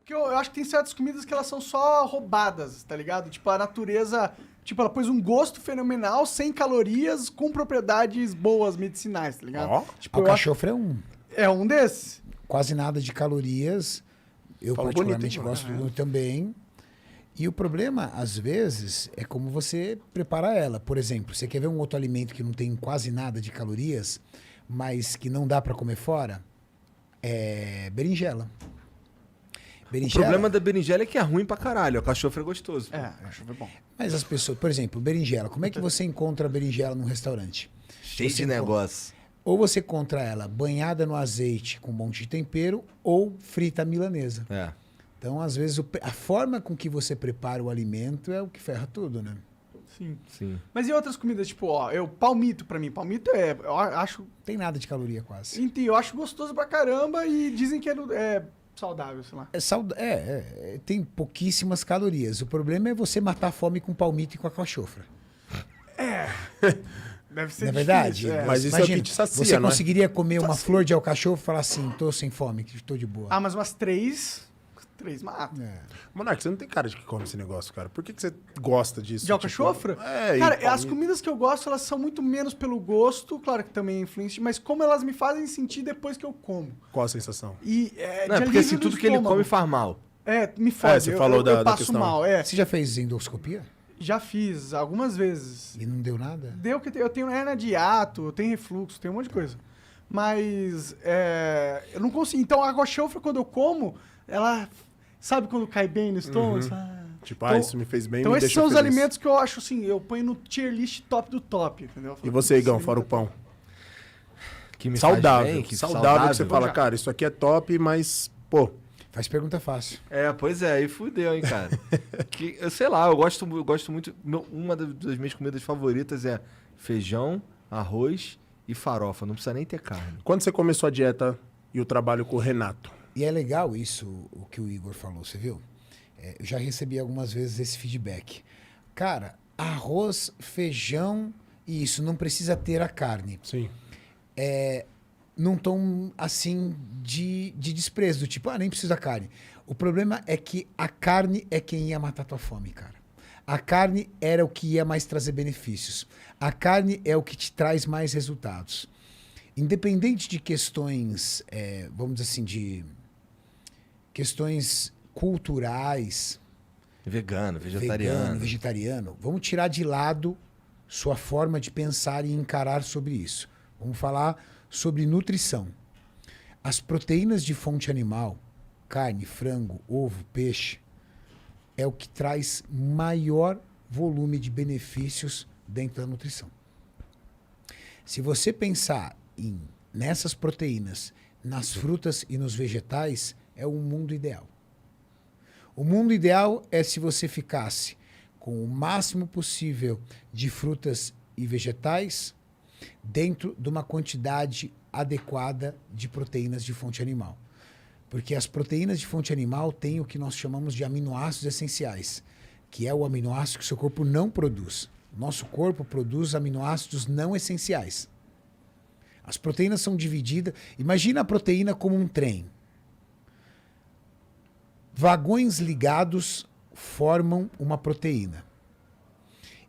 Porque eu acho que tem certas comidas que elas são só roubadas, tá ligado? Tipo, a natureza... Tipo, ela pôs um gosto fenomenal, sem calorias, com propriedades boas medicinais, tá ligado? Ó, Tipo, eu acho... Alcachofra É um desses. quase nada de calorias. Eu Falou particularmente bonito, hein, gosto muito também. E o problema, às vezes, é como você prepara ela. Por exemplo, você quer ver um outro alimento que não tem quase nada de calorias, mas que não dá para comer fora? É berinjela. O problema da berinjela é que é ruim pra caralho. O cachofre é gostoso. É, acho que é bom. Mas as pessoas, por exemplo, berinjela. Como é que você encontra a berinjela num restaurante? Cheio Você de negócio. Ou você encontra ela banhada no azeite com um monte de tempero, ou frita à milanesa. É. Então, às vezes, a forma com que você prepara o alimento é o que ferra tudo, né? Sim. Sim. Mas e outras comidas, tipo, ó, palmito pra mim. Palmito eu acho... Tem nada de caloria quase. Eu acho gostoso pra caramba e dizem que é saudável, sei lá. Tem pouquíssimas calorias. O problema é você matar a fome com palmito e com a cachofra. Deve ser Não é verdade? difícil, é. Mas isso Imagina, é o que te sacia, você não é? conseguiria comer uma flor de alcachofra e falar assim, tô sem fome, que tô de boa. Ah, mas umas três mata. É. Monark, você não tem cara de que come esse negócio, cara. Por que você gosta disso? De alcachofra? Tipo, é, Cara, e as palmito. comidas que eu gosto, elas são muito menos pelo gosto, claro que também é influência, mas como elas me fazem sentir depois que eu como. Qual a sensação? E Não, de é porque alívio assim, do tudo que ele estômago. come faz mal. Me fode. você falou eu da passo questão. mal, Você já fez endoscopia? Já fiz algumas vezes. E não deu nada? Deu que eu tenho hernia de hiato, eu tenho refluxo, tenho um monte de coisa. Mas eu não consigo. Então a alcachofra, quando eu como, ela... Sabe quando cai bem no estômago? Tipo, Então- isso me fez bem, Então me esses deixa são os feliz. alimentos que eu acho assim, eu ponho no tier list top do top, entendeu? E você, Igão, fora o pão? Que me faz Saudável. bem, que saudável que você fala, Já. cara, isso aqui é top, mas, pô, Faz pergunta fácil. Pois é, aí fudeu, hein, cara. Eu sei lá, eu gosto muito. Uma das minhas comidas favoritas é feijão, arroz e farofa. Não precisa nem ter carne. quando você começou a dieta e o trabalho com o Renato? E é legal isso, o que o Igor falou, você viu? Eu já recebi algumas vezes esse feedback. Cara, arroz, feijão e isso, não precisa ter a carne. Sim. Num tom, assim, de desprezo, do tipo, nem precisa da carne. O problema é que a carne é quem ia matar tua fome, cara. A carne era o que ia mais trazer benefícios. A carne é o que te traz mais resultados. Independente de questões, vamos dizer assim, de questões culturais, Vegano, vegano, vegetariano, vamos tirar de lado sua forma de pensar e encarar sobre isso. Vamos falar sobre nutrição. As proteínas de fonte animal, carne, frango, ovo, peixe, é o que traz maior volume de benefícios dentro da nutrição. Se você pensar nessas proteínas, nas frutas e nos vegetais, é um mundo ideal. O mundo ideal é se você ficasse com o máximo possível de frutas e vegetais dentro de uma quantidade adequada de proteínas de fonte animal. Porque as proteínas de fonte animal têm o que nós chamamos de aminoácidos essenciais, que é o aminoácido que o seu corpo não produz. O nosso corpo produz aminoácidos não essenciais. As proteínas são divididas... Imagina a proteína como um trem. Vagões ligados formam uma proteína.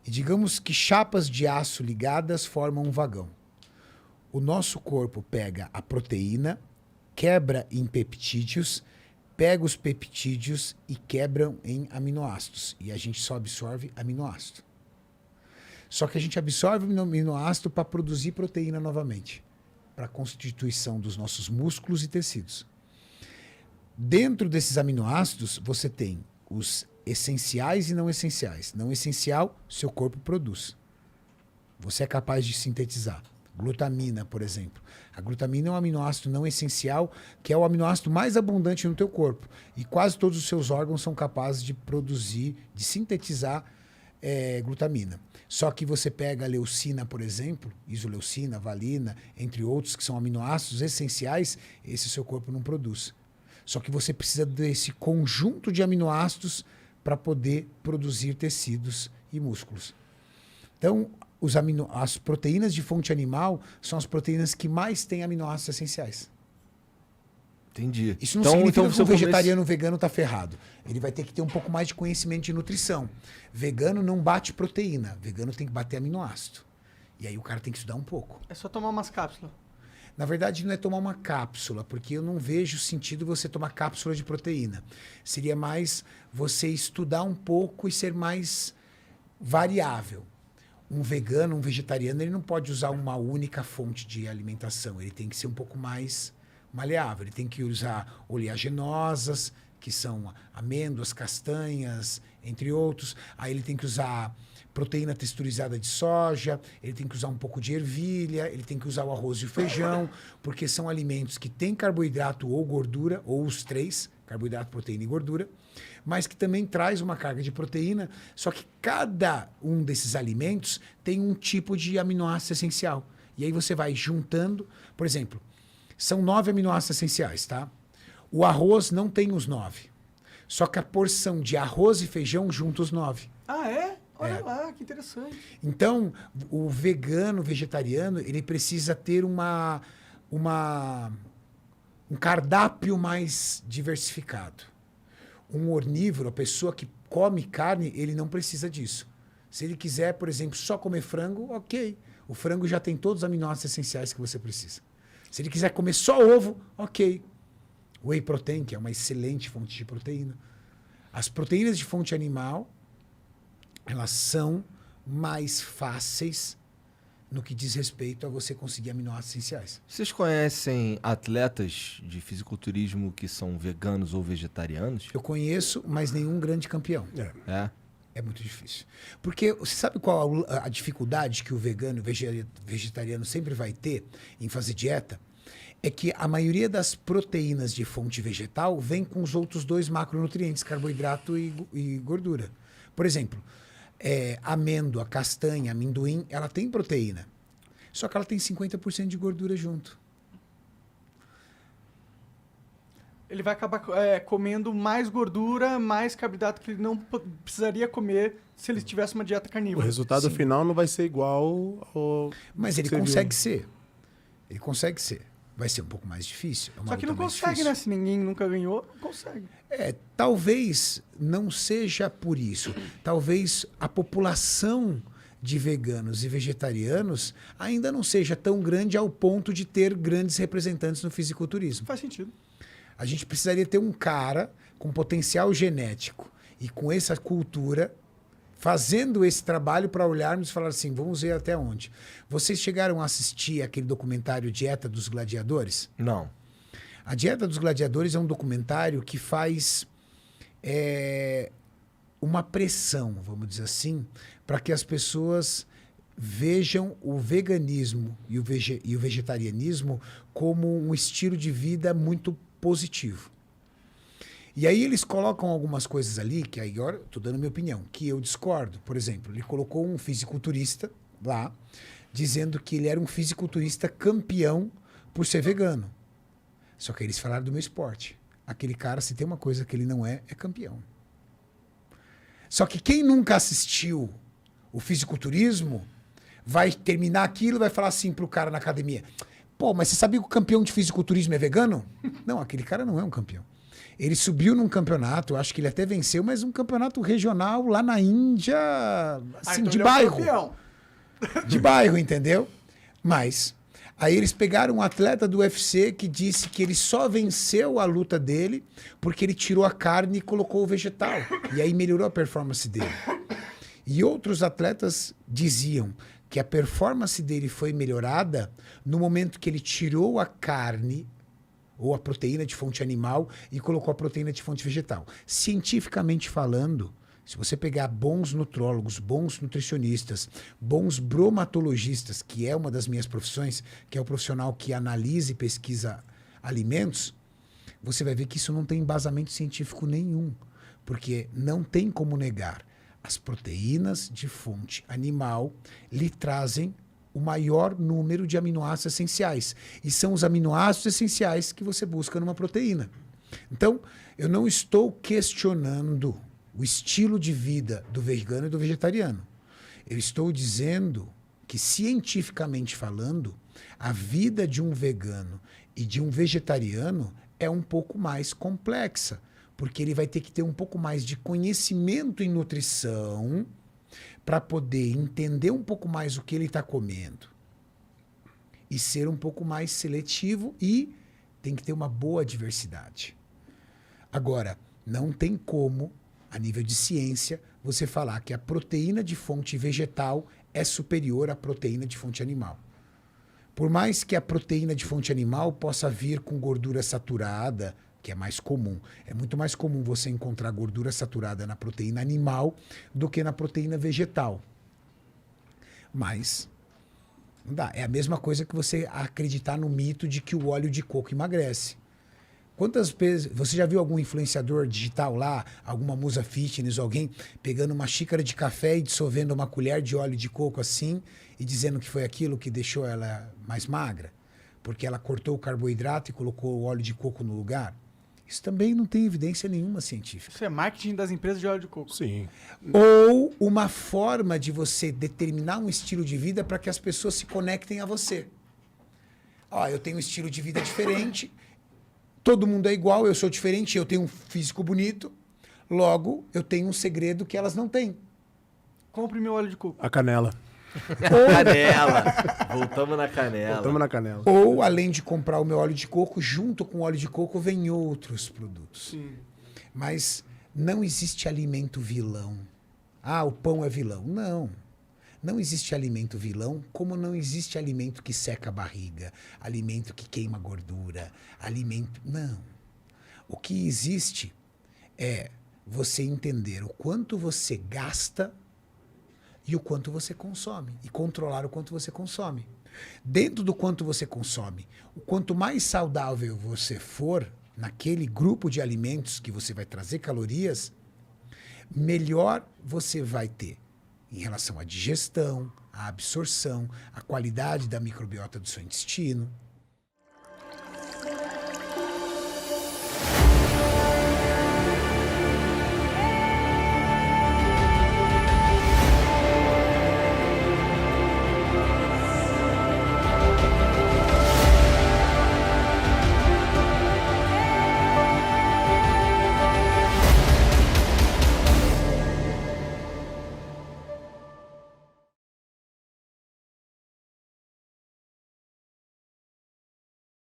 E digamos que chapas de aço ligadas formam um vagão. O nosso corpo pega a proteína, quebra em peptídeos, pega os peptídeos e quebram em aminoácidos. E a gente só absorve aminoácido. Só que a gente absorve o aminoácido para produzir proteína novamente, para a constituição dos nossos músculos e tecidos. Dentro desses aminoácidos, você tem os essenciais e não essenciais. Não essencial, seu corpo produz. Você é capaz de sintetizar. Glutamina, por exemplo. A glutamina é um aminoácido não essencial, que é o aminoácido mais abundante no teu corpo. E quase todos os seus órgãos são capazes de produzir, de sintetizar glutamina. Só que você pega a leucina, por exemplo, isoleucina, valina, entre outros, que são aminoácidos essenciais, esse seu corpo não produz. Só que você precisa desse conjunto de aminoácidos para poder produzir tecidos e músculos. Então, as proteínas de fonte animal são as proteínas que mais têm aminoácidos essenciais. Entendi. Isso não significa que se eu o comesse- vegetariano ou vegano tá ferrado. Ele vai ter que ter um pouco mais de conhecimento de nutrição. Vegano não bate proteína. Vegano tem que bater aminoácido. E aí o cara tem que estudar um pouco. É só tomar umas cápsulas. Na verdade, não é tomar uma cápsula, porque eu não vejo sentido você tomar cápsula de proteína. Seria mais você estudar um pouco e ser mais variável. Um vegano, um vegetariano, ele não pode usar uma única fonte de alimentação. Ele tem que ser um pouco mais maleável. Ele tem que usar oleaginosas, que são amêndoas, castanhas, entre outros. Aí ele tem que usar proteína texturizada de soja, ele tem que usar um pouco de ervilha, ele tem que usar o arroz e o feijão, porque são alimentos que têm carboidrato ou gordura, ou os três, carboidrato, proteína e gordura, mas que também traz uma carga de proteína, só que cada um desses alimentos tem um tipo de aminoácido essencial. E aí você vai juntando, por exemplo, são 9 aminoácidos essenciais, tá? O arroz não tem os 9. Só que a porção de arroz e feijão junta os 9. Ah, é? Olha lá, que interessante. Então, o vegano, o vegetariano, ele precisa ter um cardápio mais diversificado. Um onívoro, a pessoa que come carne, ele não precisa disso. Se ele quiser, por exemplo, só comer frango, ok. O frango já tem todos os aminoácidos essenciais que você precisa. Se ele quiser comer só ovo, ok. Whey protein, que é uma excelente fonte de proteína. As proteínas de fonte animal, elas são mais fáceis no que diz respeito a você conseguir aminoácidos essenciais. Vocês conhecem atletas de fisiculturismo que são veganos ou vegetarianos? Eu conheço, mas nenhum grande campeão. É. É muito difícil. Porque você sabe qual a dificuldade que o vegano e vegetariano sempre vai ter em fazer dieta? É que a maioria das proteínas de fonte vegetal vem com os outros 2 macronutrientes, carboidrato e gordura. Por exemplo, amêndoa, castanha, amendoim, ela tem proteína. Só que ela tem 50% de gordura junto. Ele vai acabar comendo mais gordura, mais carboidrato que ele não precisaria comer se ele tivesse uma dieta O carnívora. resultado Sim. final não vai ser igual ao. Mas ele que você consegue viu. ser. Ele consegue ser. Vai ser um pouco mais difícil. É uma Só que não luta mais consegue, difícil. né? Se ninguém nunca ganhou, não consegue. Talvez não seja por isso. Talvez a população de veganos e vegetarianos ainda não seja tão grande ao ponto de ter grandes representantes no fisiculturismo. Faz sentido. A gente precisaria ter um cara com potencial genético e com essa cultura fazendo esse trabalho para olharmos e falar assim, vamos ver até onde. Vocês chegaram a assistir aquele documentário Dieta dos Gladiadores? Não. A Dieta dos Gladiadores é um documentário que faz uma pressão, vamos dizer assim, para que as pessoas vejam o veganismo e o vegetarianismo como um estilo de vida muito positivo. E aí eles colocam algumas coisas ali, que aí agora estou dando minha opinião, que eu discordo. Por exemplo, ele colocou um fisiculturista lá, dizendo que ele era um fisiculturista campeão por ser vegano. Só que eles falaram do meu esporte. Aquele cara, se tem uma coisa que ele não é campeão. Só que quem nunca assistiu o fisiculturismo vai terminar aquilo e vai falar assim pro cara na academia, pô, mas você sabia que o campeão de fisiculturismo é vegano? Não, aquele cara não é um campeão. Ele subiu num campeonato, eu acho que ele até venceu, mas um campeonato regional lá na Índia, assim, então de ele é um bairro. campeão. De bairro, entendeu? Mas aí eles pegaram um atleta do UFC que disse que ele só venceu a luta dele porque ele tirou a carne e colocou o vegetal. E aí melhorou a performance dele. E outros atletas diziam que a performance dele foi melhorada no momento que ele tirou a carne ou a proteína de fonte animal e colocou a proteína de fonte vegetal. Cientificamente falando, se você pegar bons nutrólogos, bons nutricionistas, bons bromatologistas, que é uma das minhas profissões, que é o profissional que analisa e pesquisa alimentos, você vai ver que isso não tem embasamento científico nenhum, porque não tem como negar. As proteínas de fonte animal lhe trazem o maior número de aminoácidos essenciais. E são os aminoácidos essenciais que você busca numa proteína. Então, eu não estou questionando o estilo de vida do vegano e do vegetariano. Eu estou dizendo que, cientificamente falando, a vida de um vegano e de um vegetariano é um pouco mais complexa, porque ele vai ter que ter um pouco mais de conhecimento em nutrição para poder entender um pouco mais o que ele está comendo e ser um pouco mais seletivo, e tem que ter uma boa diversidade. Agora, não tem como, a nível de ciência, você falar que a proteína de fonte vegetal é superior à proteína de fonte animal. Por mais que a proteína de fonte animal possa vir com gordura saturada, que é mais comum. É muito mais comum você encontrar gordura saturada na proteína animal do que na proteína vegetal. Mas não dá. É a mesma coisa que você acreditar no mito de que o óleo de coco emagrece. Quantas vezes você já viu algum influenciador digital lá, alguma musa fitness, alguém pegando uma xícara de café e dissolvendo uma colher de óleo de coco assim e dizendo que foi aquilo que deixou ela mais magra? Porque ela cortou o carboidrato e colocou o óleo de coco no lugar? Isso também não tem evidência nenhuma científica. Isso é marketing das empresas de óleo de coco. Sim. Ou uma forma de você determinar um estilo de vida para que as pessoas se conectem a você. Ó, eu tenho um estilo de vida diferente, todo mundo é igual, eu sou diferente, eu tenho um físico bonito, logo eu tenho um segredo que elas não têm. Compre meu óleo de coco. A canela. Canela. Voltamos na canela. Tamo na canela. Ou, além de comprar o meu óleo de coco, junto com o óleo de coco vem outros produtos. Sim. Mas não existe alimento vilão. Ah, o pão é vilão. Não. Não existe alimento vilão, como não existe alimento que seca a barriga, alimento que queima gordura, alimento... Não. O que existe é você entender o quanto você gasta e o quanto você consome, e controlar o quanto você consome. Dentro do quanto você consome, o quanto mais saudável você for naquele grupo de alimentos que você vai trazer calorias, melhor você vai ter em relação à digestão, à absorção, à qualidade da microbiota do seu intestino.